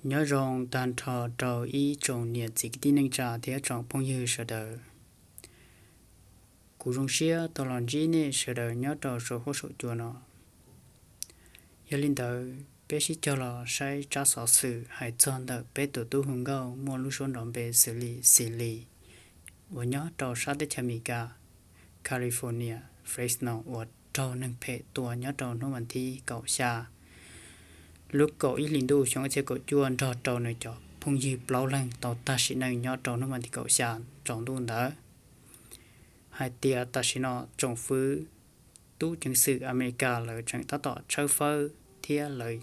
nhớ rong tan thọ trầu ý trồng nhiệt dịch tin năng trà thế trồng phong như sợ đời cú rong xía tao làm gì nè sợ đời nhớ trầu số hỗ trợ chùa nó giờ linh đời bé sĩ cho là sai trả sở sự hay chọn đời bé tổ tu hùng gạo mua lúc xuống đòn bé xử lý và nhớ trầu sát đến Jamaica California Fresno và trầu nâng phê tua nhớ trầu nó mình thi cậu xa lúc cậu ý linh đu xong cái cậu chuan trò trầu này cho phong như bao lần tàu ta sĩ này nhớ trầu nó mình thi cậu xa trồng đun đỡ hai tia ta sĩ nó trồng phứ tu chứng sự America lời chẳng ta tỏ chơi phơ thia lời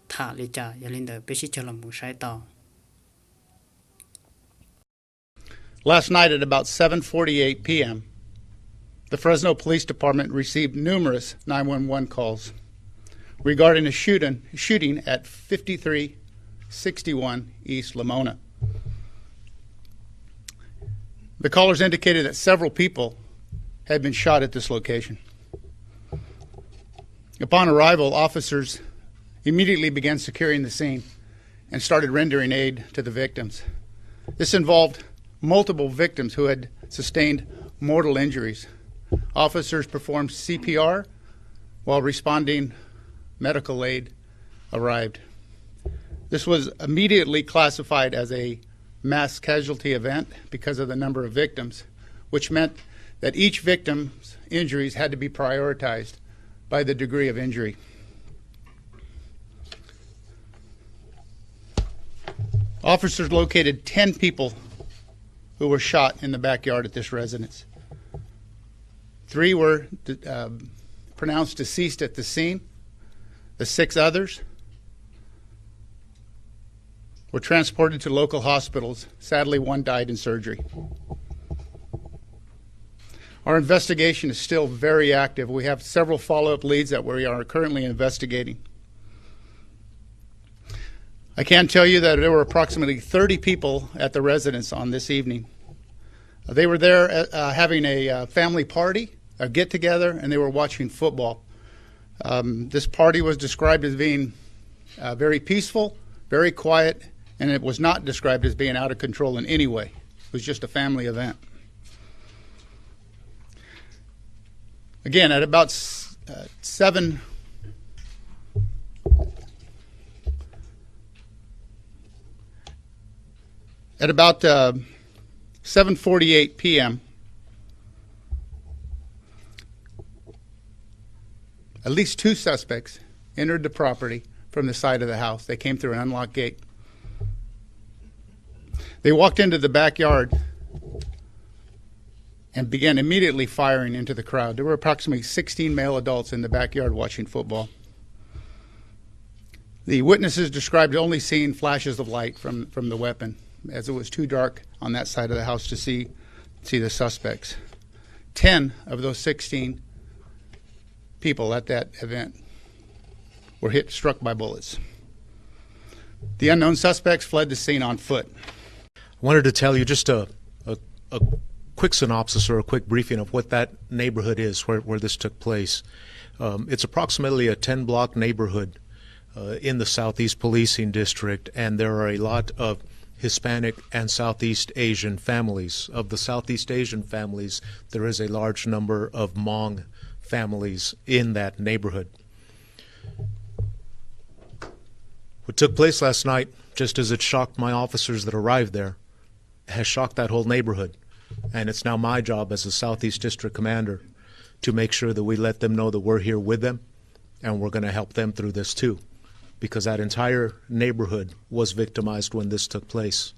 thả lì trả giờ linh đời bé sĩ cho làm một sai tàu. Last night at about 7:48 p.m., the Fresno Police Department received numerous 911 calls regarding a shooting at 5361 East Lamona. The callers indicated that several people had been shot at this location. Upon arrival, officers immediately began securing the scene and started rendering aid to the victims. This involved multiple victims who had sustained mortal injuries. Officers performed CPR while responding medical aid arrived. This was immediately classified as a mass casualty event because of the number of victims, which meant that each victim's injuries had to be prioritized by the degree of injury. Officers located 10 people who were shot in the backyard at this residence. 3 were pronounced deceased at the scene. The 6 others were transported to local hospitals. Sadly, 1 died in surgery. Our investigation is still very active. We have several follow-up leads that we are currently investigating. I can tell you that there were approximately 30 people at the residence on this evening. They were there having a family party, a get-together, and they were watching football. This party was described as being very peaceful, very quiet, and it was not described as being out of control in any way. It was just a family event. Again, at about 7:48 p.m., at least 2 suspects entered the property from the side of the house. They came through an unlocked gate. They walked into the backyard and began immediately firing into the crowd. There were approximately 16 male adults in the backyard watching football. The witnesses described only seeing flashes of light from the weapon, as it was too dark on that side of the house to see the suspects. 10 of those 16 people at that event were struck by bullets. The unknown suspects fled the scene on foot. I wanted to tell you just a quick synopsis or a quick briefing of what that neighborhood is where this took place. It's approximately a 10-block neighborhood in the Southeast Policing District, and there are a lot of Hispanic and Southeast Asian families. Of the Southeast Asian families, there is a large number of Hmong families in that neighborhood. What took place last night, just as it shocked my officers that arrived there, has shocked that whole neighborhood. And it's now my job as a Southeast District Commander to make sure that we let them know that we're here with them and we're going to help them through this too, because that entire neighborhood was victimized when this took place.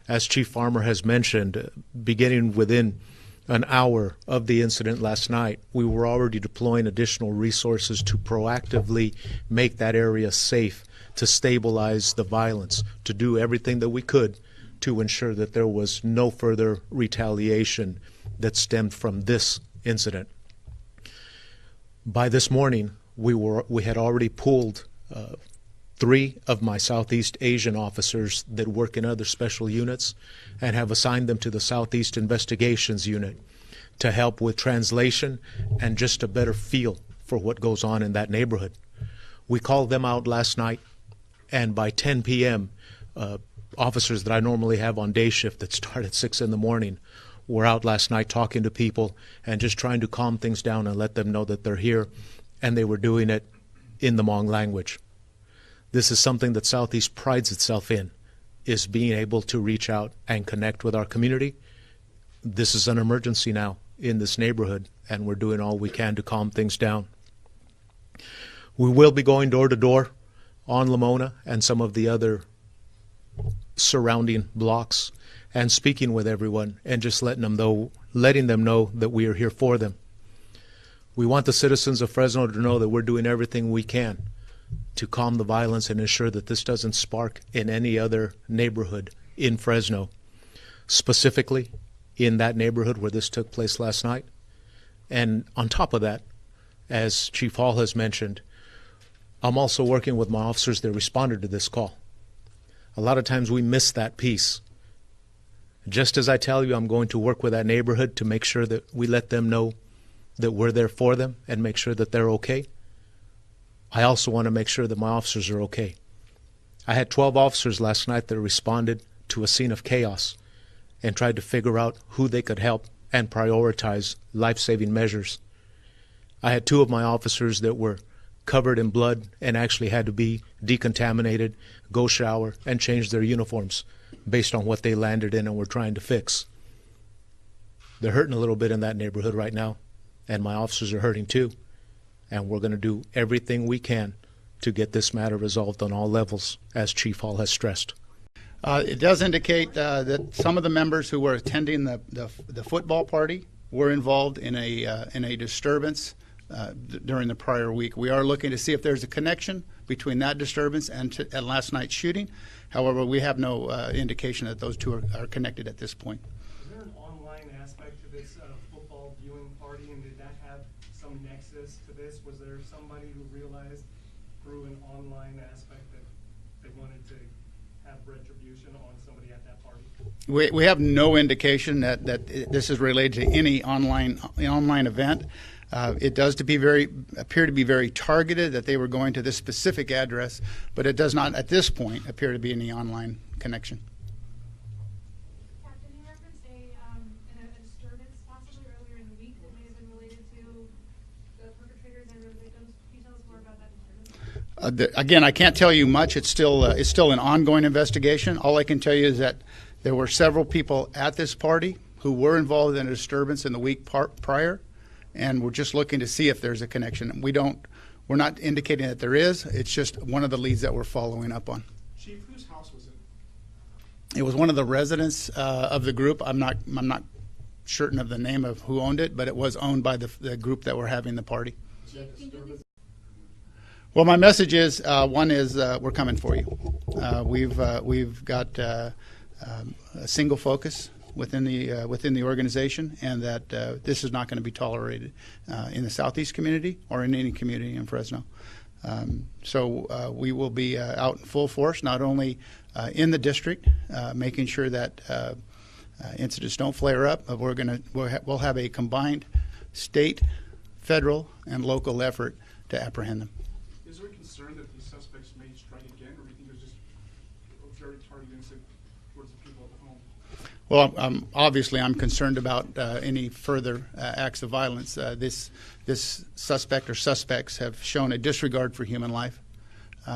As Chief Farmer has mentioned, beginning within an hour of the incident last night, we were already deploying additional resources to proactively make that area safe, to stabilize the violence, to do everything that we could to ensure that there was no further retaliation that stemmed from this incident. By this morning, we had already pulled 3 of my Southeast Asian officers that work in other special units and have assigned them to the Southeast Investigations Unit to help with translation and just a better feel for what goes on in that neighborhood. We called them out last night And by 10 p.m., officers that I normally have on day shift that start at 6 in the morning were out last night talking to people and just trying to calm things down and let them know that they're here, and they were doing it in the Hmong language. This is something that Southeast prides itself in, is being able to reach out and connect with our community. This is an emergency now in this neighborhood, and we're doing all we can to calm things down. We will be going door to door on Lamona and some of the other surrounding blocks and speaking with everyone and just letting them know that we are here for them. We want the citizens of Fresno to know that we're doing everything we can to calm the violence and ensure that this doesn't spark in any other neighborhood in Fresno, specifically in that neighborhood where this took place last night. And on top of that, as Chief Hall has mentioned, I'm also working with my officers that responded to this call. A lot of times we miss that piece. Just as I tell you, I'm going to work with that neighborhood to make sure that we let them know that we're there for them and make sure that they're okay. I also want to make sure that my officers are okay. I had 12 officers last night that responded to a scene of chaos and tried to figure out who they could help and prioritize life-saving measures. I had 2 of my officers that were covered in blood and actually had to be decontaminated, go shower, and change their uniforms based on what they landed in and were trying to fix. They're hurting a little bit in that neighborhood right now, and my officers are hurting too. And we're going to do everything we can to get this matter resolved on all levels, as Chief Hall has stressed. It does indicate that some of the members who were attending the football party were involved in a disturbance during the prior week. We are looking to see if there's a connection between that disturbance and last night's shooting. However, we have no indication that those two are connected at this point. Is there an online aspect to this football viewing party, and did that have some nexus to this? Was there somebody who realized through an online aspect that they wanted to have retribution on somebody at that party? We have no indication that this is related to any online event. It does appear to be very targeted, that they were going to this specific address, but it does not at this point appear to be any online connection. Captain, you referenced a disturbance possibly earlier in the week that may have been related to the perpetrators and the victims. Can you tell us more about that disturbance? Again, I can't tell you much. It's still an ongoing investigation. All I can tell you is that there were several people at this party who were involved in a disturbance in the week prior, and we're just looking to see if there's a connection. We're not indicating that there is. It's just one of the leads that we're following up on. Chief, whose house was it? It was one of the residents of the group. I'm not certain of the name of who owned it, but it was owned by the group that were having the party. Well, my message is one is we're coming for you. We've got a single focus within the organization, and that this is not going to be tolerated in the Southeast community or in any community in Fresno. So we will be out in full force, not only in the district, making sure that incidents don't flare up, but we'll have a combined state, federal, and local effort to apprehend them. Is there a concern that these suspects may strike again, or do you think it's just a very targeted incident towards the people at home? Well, obviously, I'm concerned about any further acts of violence. This suspect or suspects have shown a disregard for human life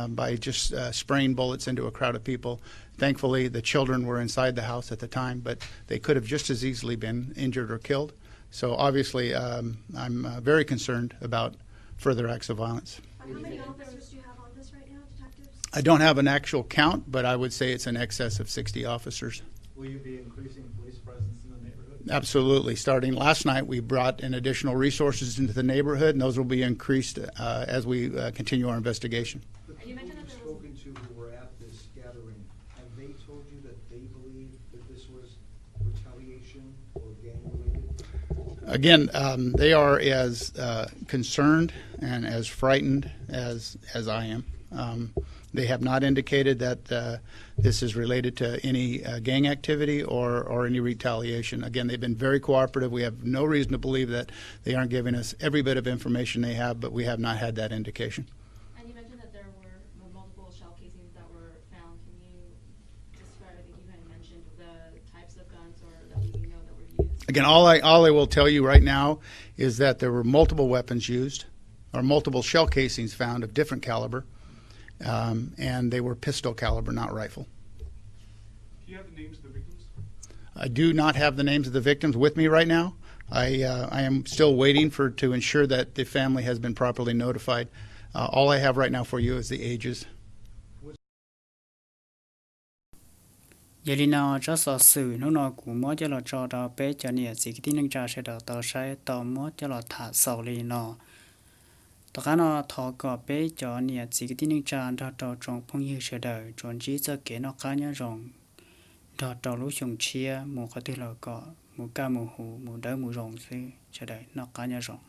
by just spraying bullets into a crowd of people. Thankfully, the children were inside the house at the time, but they could have just as easily been injured or killed. So obviously, I'm very concerned about further acts of violence. How many officers do you have on this right now, detectives? I don't have an actual count, but I would say it's in excess of 60 officers. Will you be increasing police presence in the neighborhood? Absolutely. Starting last night, we brought in additional resources into the neighborhood, and those will be increased as we continue our investigation. The people you've spoken to who were at this gathering, have they told you that they believe that this was retaliation or gang-related? Again, they are as concerned and as frightened as I am. They have not indicated that this is related to any gang activity or any retaliation. Again, they've been very cooperative. We have no reason to believe that they aren't giving us every bit of information they have, but we have not had that indication. And you mentioned that there were multiple shell casings that the types of guns or that we know that were used? Again, all I will tell you right now is that there were multiple weapons used, or multiple shell casings found of different caliber, and they were pistol caliber, not rifle. Do you have the names of the victims? I do not have the names of the victims with me right now. I am still waiting to ensure that the family has been properly notified. All I have right now for you is the ages. giờ đi nào cho sở sử nó nó cũng mới cho là cho đó bé cho nhiều gì cái tin năng trả sẽ được tao sẽ tao mới cho là thả sở đi nó tao cái nó thọ có bé cho nhiều gì cái tin năng trả đó tao trong phong yêu sẽ được chuẩn chỉ cho cái nó cá nhân rồng đó tao lúc dùng chia một cái thứ là có một ca một hũ một đỡ một rồng sẽ được nó cá nhân rồng